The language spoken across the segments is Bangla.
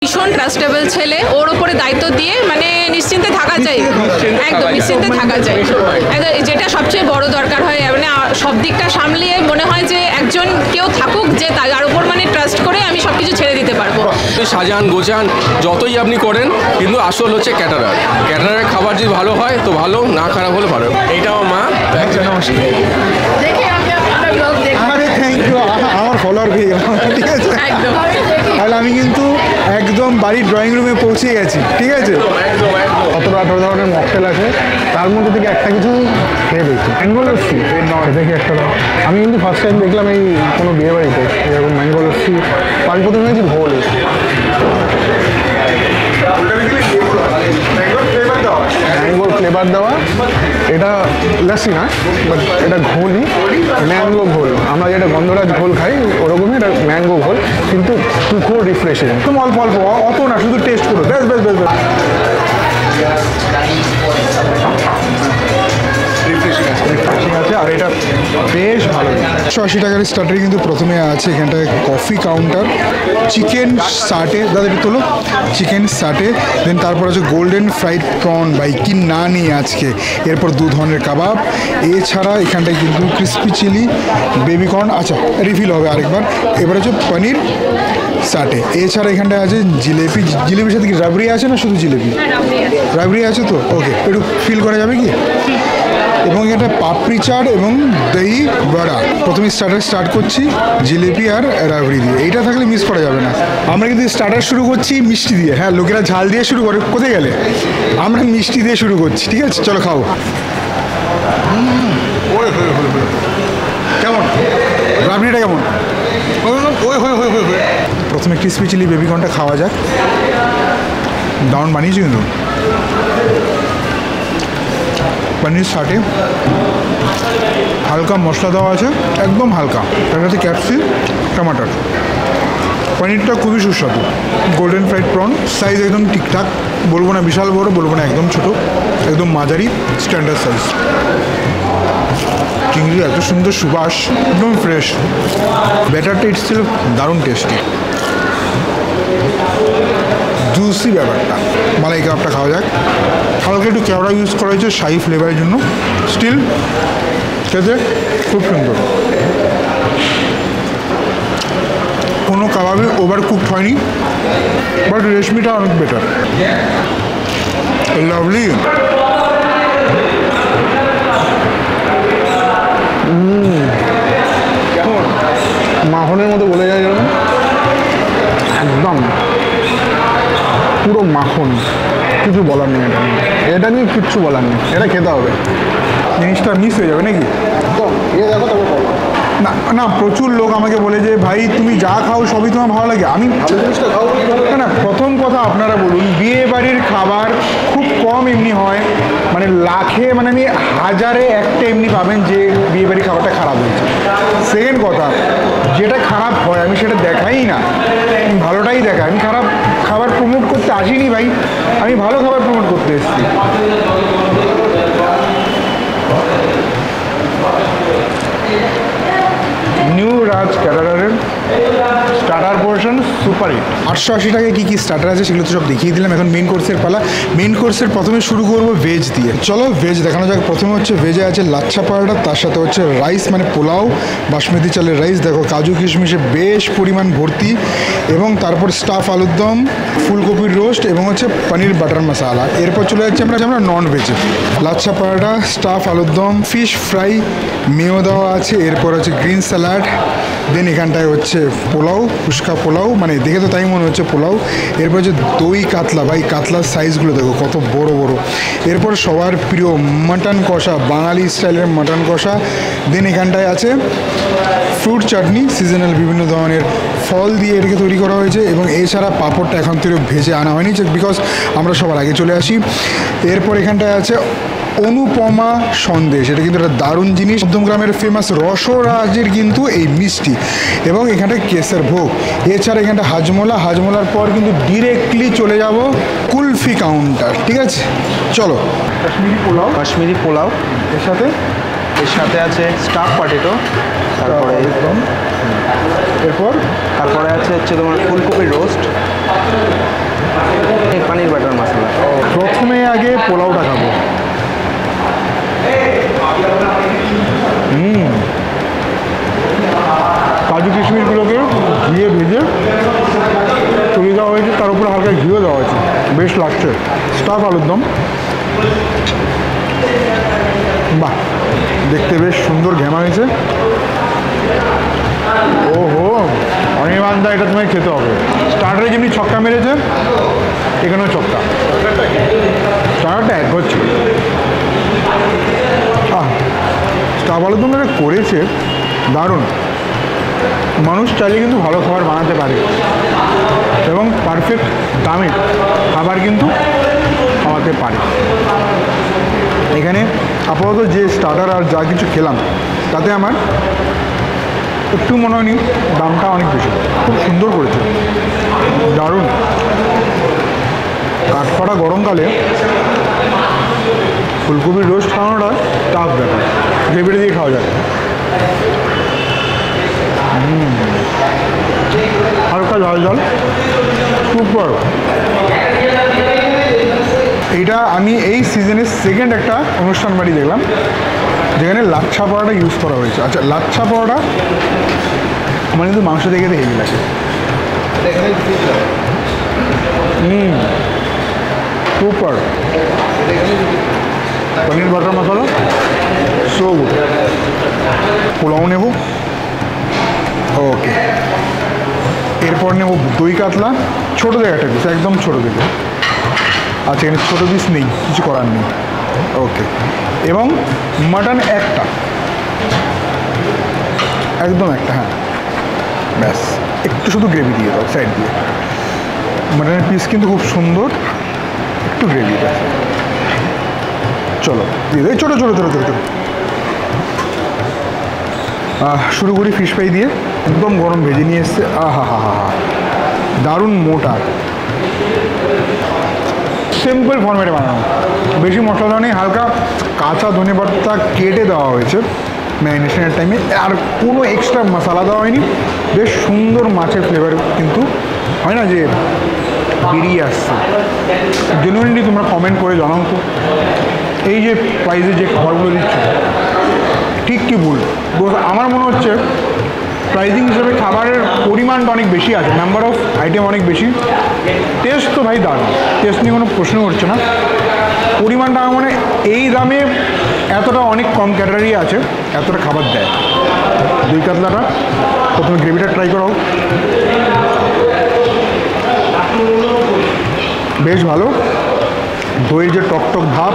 ভীষণ ট্রাস্টেবল ছেলে, ওর ওপরে দায়িত্ব দিয়ে মানে নিশ্চিন্তে থাকা যায়, একদম নিশ্চিন্তে থাকা যায়, যেটা সবচেয়ে বড় দরকার হয়। মানে সব দিকটা সামলিয়ে মনে হয় যে একজন কেউ থাকুক যে তার উপর মানে ট্রাস্ট করে আমি সব কিছু ছেড়ে দিতে পারবো। সাজান গোছান যতই আপনি করেন, কিন্তু আসল হচ্ছে ক্যাটারার। ক্যাটারারের খাবার যদি ভালো হয় তো ভালো, না খারাপ হলে ভালো। এইটাও মা। আমার ফলোয়ার পেয়ে গেলাম, ঠিক আছে। তাহলে আমি কিন্তু একদম বাড়ির ড্রয়িং রুমে পৌঁছে গেছি, ঠিক আছে। 17-18 ধরনের মকটেল আছে, তার মধ্যে থেকে একটা কিছু খেয়ে দেখছি। ম্যাঙ্গো লস্যি দেখি একটা দাও। আমি কিন্তু ফার্স্ট টাইম দেখলাম এই কোনো বিয়ে বাড়িতে এরকম ম্যাঙ্গো লস্যি। আমি প্রথমে ভেবেছি ঘোল, ম্যাঙ্গোর ফ্লেভার দেওয়া। এটা লস্যি না, বাট এটা ঘোলই, ম্যাঙ্গো ঘোল। আমরা যেটা গন্ধরাজ ঘোল খাই ওরকমই এটা ম্যাঙ্গো ঘোল, কিন্তু খুব রিফ্রেশিং। তুমি অল্প অল্প, অত না, শুধু টেস্ট করো, বেশ বেশ বেশ বেশ রিফ্রেশিং আছে। আর এটা বেশ ভালো। 180 টাকার স্টার্টারে কিন্তু প্রথমে আছে এখানটায় কফি কাউন্টার, চিকেন সাটে, দাদা একটু তোলো, চিকেন সাটে। দেন তারপর আছে গোল্ডেন ফ্রাইড প্রন, ভাই কি না নিই আজকে। এরপর 2 ধরনের কাবাব, এছাড়া এখানটায় কিন্তু ক্রিসপি চিলি, বেবিকর্ন, আচ্ছা রিফিল হবে আরেকবার। এবার হচ্ছে পনির সাটে। এছাড়া এখানটায় আছে জিলেপি। জিলেপির সাথে কি রাবড়ি আছে না শুধু জিলেপি? রাবড়ি আছে তো, ওকে, একটু ফিল করা যাবে কি? এবং এটা পাপড়ি চাট এবং দই বড়া। প্রথমে স্টার্ট করছি জিলেপি আর রাবড়ি দিয়ে, এইটা থাকলে মিস করা যাবে না। আমরা কিন্তু স্টার্টার শুরু করছি মিষ্টি দিয়ে। হ্যাঁ, লোকেরা ঝাল দিয়ে শুরু করে, কোথায় গেলে? আমরা মিষ্টি দিয়ে শুরু করছি, ঠিক আছে। চলো খাও। কেমন রাবড়িটা কেমন? প্রথমে ক্রিসপি চিলি বেবিকর্নটা খাওয়া যাক। দারুণ বানিয়েছি কিন্তু। পনির সাটে হালকা মশলা দেওয়া আছে, একদম হালকা, তার সাথে ক্যাপসিকাম, টমাটার। পনিরটা খুবই সুস্বাদু। গোল্ডেন ফ্রাইড প্রন, সাইজ একদম ঠিকঠাক, বলবো না বিশাল বড়, বলবো না একদম ছোট, একদম মাঝারি স্ট্যান্ডার্ড সাইজ। চিংড়ি এত সুন্দর সুবাস, একদম ফ্রেশ। ব্যাটারটা ইটস ছিল দারুণ টেস্টি, জুসি ব্যাপারটা। মালাই কাবাবটা খাওয়া যাক। হালকা একটু কেওড়া ইউজ করা হয়েছে শাহি ফ্লেভারের জন্য, স্টিল খেতে খুব সুন্দর। কোনো কাবাবে ওভার কুকড হয়নি, বাট রেশমিটা অনেক বেটার। লাভলি। কেমন মাখনের মতো বলে যায় যেন, একদম পুরো মাখন, কিছু বলার নেই। এটা নিয়ে কিচ্ছু বলার নেই, এটা খেতে হবে। জিনিসটা মিস হয়ে যাবে নাকি? তো দেখো তবে না না, প্রচুর লোক আমাকে বলে যে ভাই তুমি যা খাও সবই তোমার ভালো লাগে। আমি জিনিসটা খাও না না। প্রথম কথা আপনারা বলুন, বিয়ে বাড়ির খাবার খুব কম এমনি হয়, মানে লাখে, মানে আমি হাজারে একটা এমনি পাবেন যে বিয়ে বাড়ির খাবারটা খারাপ হয়েছে। সেকেন্ড কথা, যেটা খারাপ হয় আমি সেটা দেখাই না, আমি ভালোটাই দেখাই। আমি খারাপ খাবার প্রমোট করতে আসিনি ভাই, আমি ভালো খাবার প্রমোট করতে এসেছি। নিউ রাজ ক্যাটারারের স্টার্টার পোর্শন সুপার হিট। 880 টাকায় কী কী স্টার্টার আছে সেগুলো তো সব দেখিয়ে দিলাম। এখন মেন কোর্সের পালা। মেন কোর্সের প্রথমে শুরু করবো ভেজ দিয়ে। চলো ভেজ দেখানো যাক। প্রথমে হচ্ছে ভেজে আছে লাচ্ছা পরোটা, তার সাথে হচ্ছে রাইস মানে পোলাও, বাসমতি চালের রাইস, দেখো কাজু কিশমিশে বেশ পরিমাণ ভর্তি, এবং তারপর স্টাফ আলুর দম, ফুলকপির রোস্ট এবং হচ্ছে পনির বাটার মশালা। এরপর চলে যাচ্ছে আমরা নন ভেজে। লাচ্ছা পরোটা, স্টাফ আলুর দম, ফিশ ফ্রাই, মেয়ো দেওয়া আছে, এরপর হচ্ছে গ্রিন স্যালাড, দেন এখানটায় হচ্ছে পোলাও, ফুচকা পোলাও, মানে দেখে তো তাই মনে হচ্ছে পোলাও। এরপর হচ্ছে দই কাতলা, ভাই কাতলার সাইজগুলো দেখো কত বড় বড়। এরপর সবার প্রিয় মাটন কষা, বাঙালি স্টাইলের মাটন কষা। দেন এখানটায় আছে ফ্রুট চাটনি, সিজনাল বিভিন্ন ধরনের ফল দিয়ে এটাকে তৈরি করা হয়েছে, এবং এছাড়া পাঁপড়টা এখন থেকে ভেজে আনা হয়নি বিকজ আমরা সবার আগে চলে আসি। এরপর এখানটায় আছে অনুপমা সন্দেশ, এটা কিন্তু একটা দারুণ জিনিস। মধ্যমগ্রামের ফেমাস রসরাজের কিন্তু এই মিষ্টি, এবং এখানটা কেসের ভোগ। এছাড়া এখানটা হাজমোলা, হাজমোলার পর কিন্তু ডিরেক্টলি চলে যাব কুলফি কাউন্টার, ঠিক আছে। চলো কাশ্মীরি পোলাও, এর সাথে আছে স্টাফ পটেটো, তারপরে আছে হচ্ছে তোমার ফুলকপির রোস্ট, ঘিও দেওয়া হয়েছে, বেশ লাগছে। স্টাফ আলুর দম, বাহ, দেখতে বেশ সুন্দর ঘেমা হয়েছে। ওহো, অনির্বাণদা, এটা তোমায় খেতে হবে। স্টার্টারে যেমনি ছক্কা মেরেছে, এখানেও ছক্কা। স্টার্টারটা এক হচ্ছে, স্টাফ আলুর দম এটা করেছে দারুণ। মানুষ চাইলে কিন্তু ভালো খাবার বানাতে পারে এবং পারফেক্ট দামে খাবার কিন্তু খাওয়াতে পারে। এখানে আপাতত যে স্টার্টার আর যা কিছু খেলাম তাতে আমার একটু মনে হয়নি দামটা অনেক বেশি। খুব সুন্দর করেছে, দারুণ। কাঠফাটা গরমকালে ফুলকপির রোস্ট খাওয়ানোটা টাফ ব্যাপার, গ্রেভিটা দিয়ে খাওয়া যায়। হালকা ঝাল ঝাল, সুপার। এইটা আমি এই সিজনের সেকেন্ড একটা অনুষ্ঠান বাড়ি দেখলাম যেখানে লাচ্ছা পরোটা ইউজ করা হয়েছে। আচ্ছা, লাচ্ছা পরোটা আমার কিন্তু মাংস দেখে হেভি লাগে। সুপার। পনির বাটার মশলা সো গুড। পোলাও নেব, ওকে। এরপর নেব দই কাতলা, ছোটো দেখে একটা পিস, একদম ছোটো দেখে। আচ্ছা, এখানে ছোটো পিস নেই, কিছু করার নেই, ওকে। এবং মাটন একটা, একদম একটা, হ্যাঁ ব্যাস। একটু শুধু গ্রেভি দিয়ে দাও সাইড দিয়ে। মাটনের পিস কিন্তু খুব সুন্দর, একটু গ্রেভি ব্যাস। চলো দিয়ে দাও, ছোটো ছোটো ছোটো ছোটো ছোটো। শুরু করি ফিশ ফ্রাই দিয়ে, একদম গরম ভেজে নিয়ে এসছে। আহা হা হা হা, দারুণ মোটা, সিম্পল ফর্মেটে বানানো, বেশি মশলা নেই। হালকা কাঁচা ধনেপাতা কেটে দেওয়া হয়েছে ম্যারিনেশনের টাইমে, আর কোনো এক্সট্রা মশলা দেওয়া হয়নি। বেশ সুন্দর মাছের ফ্লেভার কিন্তু হয় না যে বেরিয়ে আসছে। জেনুইনলি তোমরা কমেন্ট করে জানাও তো, এই যে প্রাইজে যে খাবারগুলো দিচ্ছে ঠিক কি ভুল? আমার মনে হচ্ছে প্রাইজিং হিসেবে খাবারের পরিমাণটা অনেক বেশি আছে, নাম্বার অফ আইটেম অনেক বেশি। টেস্ট তো ভাই দারুণ, টেস্ট নিয়ে কোনো প্রশ্ন উঠছে না। পরিমাণটা আমার মনে হয় এই দামে এতটা অনেক কম ক্যাটারি আছে এতটা খাবার দেয়। দই কাতলাটা প্রথমে গ্রেভিটা ট্রাই করাও, বেশ ভালো। দইয়ের যে টকটক ভাব,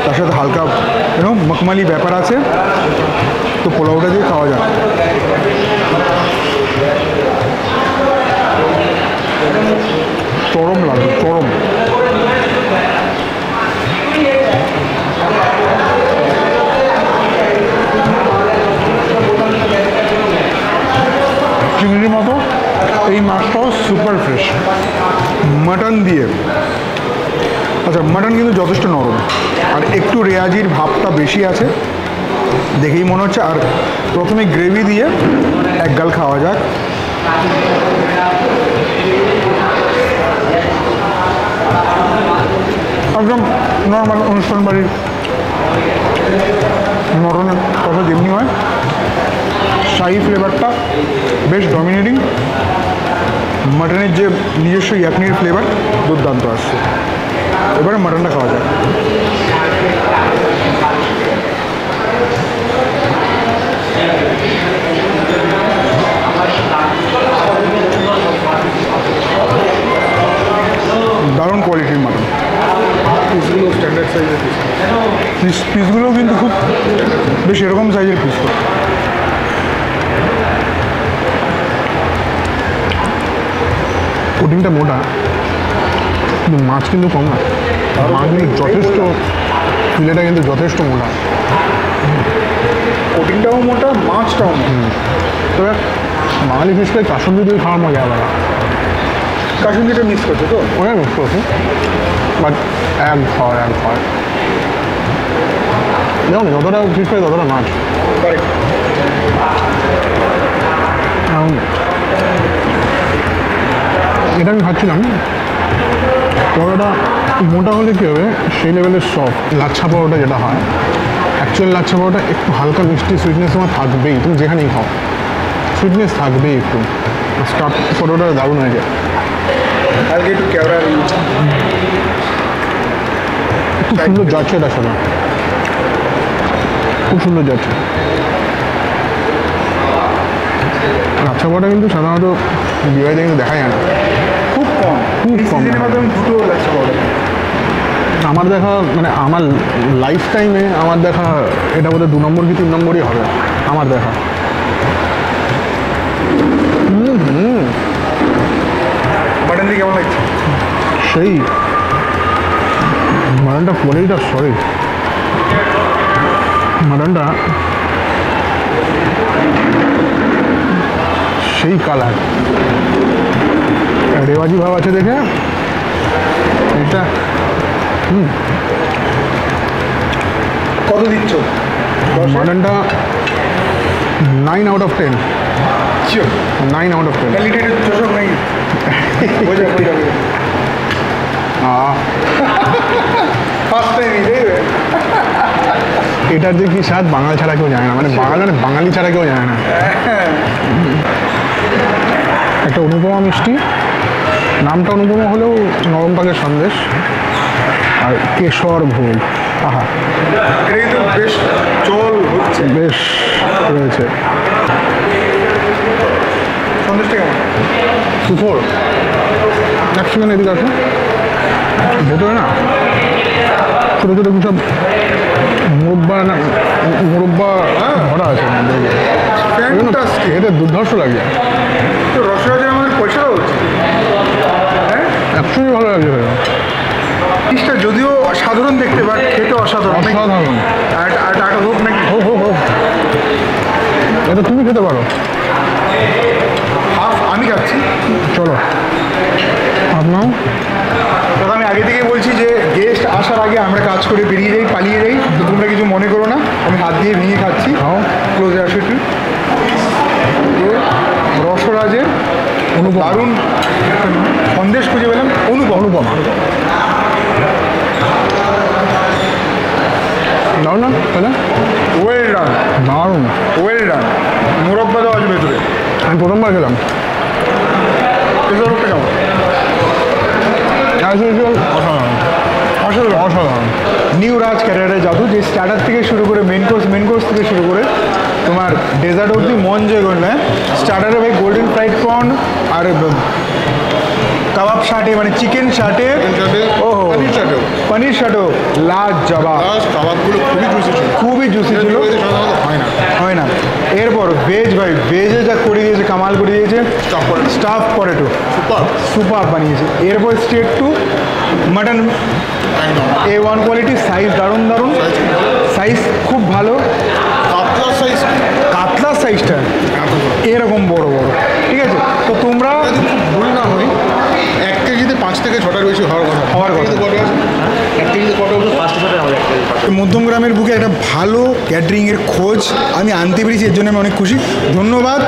তার সাথে হালকা মখমালি ব্যাপার আছে, তো পোলাওটা দিয়ে খাওয়া যায়। চরম লাগবে, চরম। চিংড়ির মতো এই মাছটাও সুপার ফ্রেশ, মাটন দিয়ে। আচ্ছা, মাটন কিন্তু যথেষ্ট নরম আর একটু রেয়াজির ভাবটা বেশি আছে দেখেই মনে হচ্ছে। আর প্রথমে গ্রেভি দিয়ে এক গাল খাওয়া যাক। একদম নর্মাল অনুষ্ঠান বাড়ির মটনের কথা যেমনি হয়, শাহি ফ্লেভারটা বেশ ডমিনেটিং। মাটনের যে নিজস্ব ইয়াকনির ফ্লেভার দুর্দান্ত আসছে। এবারে মাটনটা খাওয়া যায়। দারুণ কোয়ালিটির মাটন, পিসগুলো স্ট্যান্ডার্ড সাইজের পিসগুলোও কিন্তু খুব বেশ এরকম সাইজের পিস। কোটিংটা মোটা কিন্তু মাছ কিন্তু কম না, মাছ কিন্তু যথেষ্ট, ফিলেটা কিন্তু যথেষ্ট মোটা, কোটিংটাও মোটা, মাছটাও মোটা। তবে বাঙালি ফিশ ফ্রাই কাসুন্দি দিয়ে খাওয়ার মজা আলাদা। কাসুন্দিটা মিস করছে তো, ওটা মিস করছে, বাট এক ঘর দেখুন যতটা ফিশ ফ্রাই ততটা মাছ। এটা আমি খাচ্ছিলাম, পরোটা মোটা হলে কী হবে সেই লেভেলের সফট লাচ্ছা পরোটা যেটা হয়, অ্যাকচুয়াল লাচ্ছা পরোটা একটু হালকা মিষ্টি সুইটনেস আমার থাকবেই, তুমি যেখানেই খাও সুইটনেস থাকবেই একটু। স্টাফ পরোটা দারুণ হয়ে যায়। আজকে একটু ক্যামেরা খুব সুন্দর যাচ্ছে এটা শোনা, খুব সুন্দর যাচ্ছে। লাচ্ছা পরোটা কিন্তু সাধারণত বিয়েবাড়িতে কিন্তু দেখা যায় না, খুব কম। খুব কম। সিজনের মাধ্যমে দুটো লাচ্ছা পাওয়া যায়। আমার দেখা মানে আমার লাইফ টাইমে আমার দেখা এটা বোধহয় 2 নম্বর কি 3 নম্বরই হবে আমার দেখা। মাটন দিয়ে কেমন লাগছে? সেই মাটনটা কোয়ালিটিটা সরি, মাটনটা সেই কালার, রেওয়াজি ভাব আছে দেখে এটা। কত দিচ্ছ? মাটনটা 9 আউট অফ 10, 9 আউট অফ 10। ক্যালিটেড চোষক নাকি? বোঝা ফার্স্ট টাইম এটার যে কি স্বাদ বাঙাল ছাড়া কেউ জানে না, মানে বাঙালি ছাড়া কেউ জানে না। একটা অনুপমা মিষ্টি, নামটা অনুপমা হলেও নরম পাকের সন্দেশ, আর কেশর ভোগ। আহা, এটা কিন্তু বেশ চল হচ্ছে। বেশ রয়েছে। সন্দেশটা কেমন? সুফোর একসঙ্গে এদিকে আছে, ভেতরে না ছোটো ছোটো সব মুরব্বা ভরা আছে, Fantastic. এটা দুর্ধর্ষ লাগে। তো রসরাজের আমাদের পয়সা দেওয়া উচিত। হ্যাঁ, একসঙ্গে ভালো লাগছে ভাই। জিনিসটা যদিও সাধারণ দেখতে, বাট খেতে অসাধারণ। অসাধারণ। আর টাকা হোক নাকি? হোক এটা তুমি খেতে পারো। হাফ আমি খাচ্ছি। চলো আপনার তবে আমি আগে থেকে বলছি যে গেস্ট আসার আগে আমরা কাজ করে বেরিয়ে যাই, পালিয়ে যাই, তো তোমরা কিছু মনে করো না। আমি হাত দিয়ে ভেঙে খাচ্ছি। খাও। ক্লোজে আসো একটু। রসরাজের দারুণ সন্দেশ খুঁজে পেলাম, অনুপমা। দারুণ না তাহলে? ওয়েল ডান, দারুণ। Well done. মুরব্বা দেওয়া আছে ভেতরে। আমি প্রথমবার খেলাম। কেশরটা কেমন? অসাধারণ অসাধারণ। নিউ রাজ ক্যাটারারের জাদু, যে স্টার্টার থেকে শুরু করে মেন কোর্স থেকে শুরু করে তোমার ডেজার্ট অবধি মন জয় করলে। স্টার্টারে ভাই গোল্ডেন ফ্রাইড প্রন আর কাবাব শাটে, মানে চিকেন শাটে, ওহো পনির শাটো লাজবাব, কাবাবগুলো খুবই জুসি ছিল, হয় না। এরপর ভেজ, ভাই ভেজে যা করে দিয়েছে, কামাল করে দিয়েছে। স্টাফ পটেটো সুপার বানিয়েছে। এরপর straight to mutton A1 quality, size দারুণ, সাইজ খুব ভালো। কাতলার সাইজটা এরকম বড়, ঠিক আছে। তো তোমরা ভুল না হই, 1 কেজিতে 5 থেকে 6টার বেশি হওয়ার কথা। 1 কেজিতে কত? মধ্যমগ্রামের বুকে একটা ভালো ক্যাটারিংয়ের খোঁজ আমি আনতে পেরেছি, এর জন্য আমি অনেক খুশি। ধন্যবাদ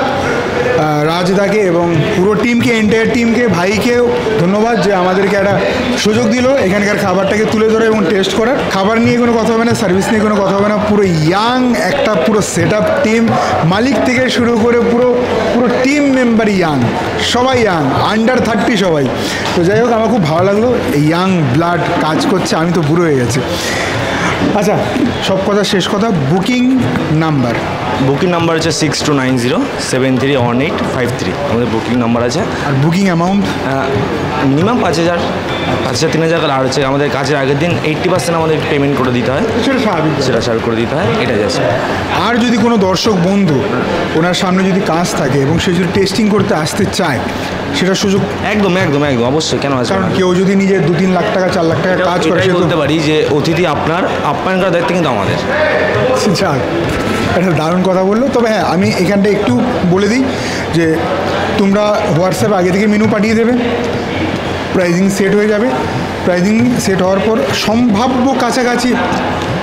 রাজদাকে এবং পুরো টিমকে, এন্টায়ার টিমকে, ভাইকেও ধন্যবাদ যে আমাদেরকে একটা সুযোগ দিল এখানকার খাবারটাকে তুলে ধরে এবং টেস্ট করার। খাবার নিয়ে কোনো কথা হবে না, সার্ভিস নিয়ে কোনো কথা হবে না, পুরো ইয়াং একটা পুরো সেট আপ টিম, মালিক থেকে শুরু করে পুরো টিম মেম্বার ইয়াং, সবাই ইয়াং, আন্ডার 30 সবাই। তো যাই হোক, আমার খুব ভালো লাগলো, ইয়াং ব্লাড কাজ করছে, আমি তো বুড়ো হয়ে গেছি। আচ্ছা, সব কথা শেষ কথা, বুকিং নাম্বার হচ্ছে 6290731853 আমাদের বুকিং নাম্বার আছে। আর বুকিং অ্যামাউন্ট মিনিমাম 5000 3000 আর হচ্ছে আমাদের কাজের আগের দিন 80% আমাদের পেমেন্ট করে দিতে হয়, সেটা স্বাভাবিক। সেটা শেয়ার করে দিতে হয়, এটা জাস্ট। আর যদি কোনো দর্শক বন্ধু ওনার সামনে যদি কাজ থাকে এবং সে যদি টেস্টিং করতে আসতে চায়, সেটা সুযোগ একদম অবশ্যই, কেন আসবে কারণ না? কেউ যদি নিজে 2-3 লাখ টাকা 4 লাখ টাকা কাজ করে, এটাই সে তো বলতে পারি যে অতিথি আপনার আপ্যায়ন করার দায়িত্ব কিন্তু আমাদের। যাক, একটা দারুণ কথা বললো। তবে হ্যাঁ, আমি এখানটা একটু বলে দিই যে তোমরা হোয়াটসঅ্যাপ আগে থেকে মেনু পাঠিয়ে দেবে, প্রাইজিং সেট হয়ে যাবে। প্রাইজিং সেট হওয়ার পর সম্ভাব্য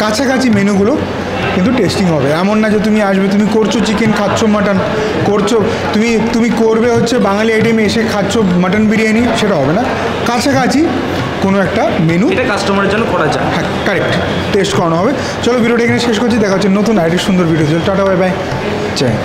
কাছাকাছি মেনুগুলো কিন্তু টেস্টিং হবে। এমন না যে তুমি আসবে, তুমি করছো চিকেন, খাচ্ছ মাটন, করছো তুমি করবে হচ্ছে বাঙালি আইটেমে এসে খাচ্ছ মাটন বিরিয়ানি, সেটা হবে না। কাছাকাছি কোনো একটা মেনু এটা কাস্টমারের জন্য করা যায়। হ্যাঁ, কারেক্ট, টেস্ট করানো হবে। চলো, ভিডিওটা এখানে শেষ করছি, দেখা হচ্ছে নতুন আরেকটি সুন্দর ভিডিও। টাটা, বাই বাই, জয়।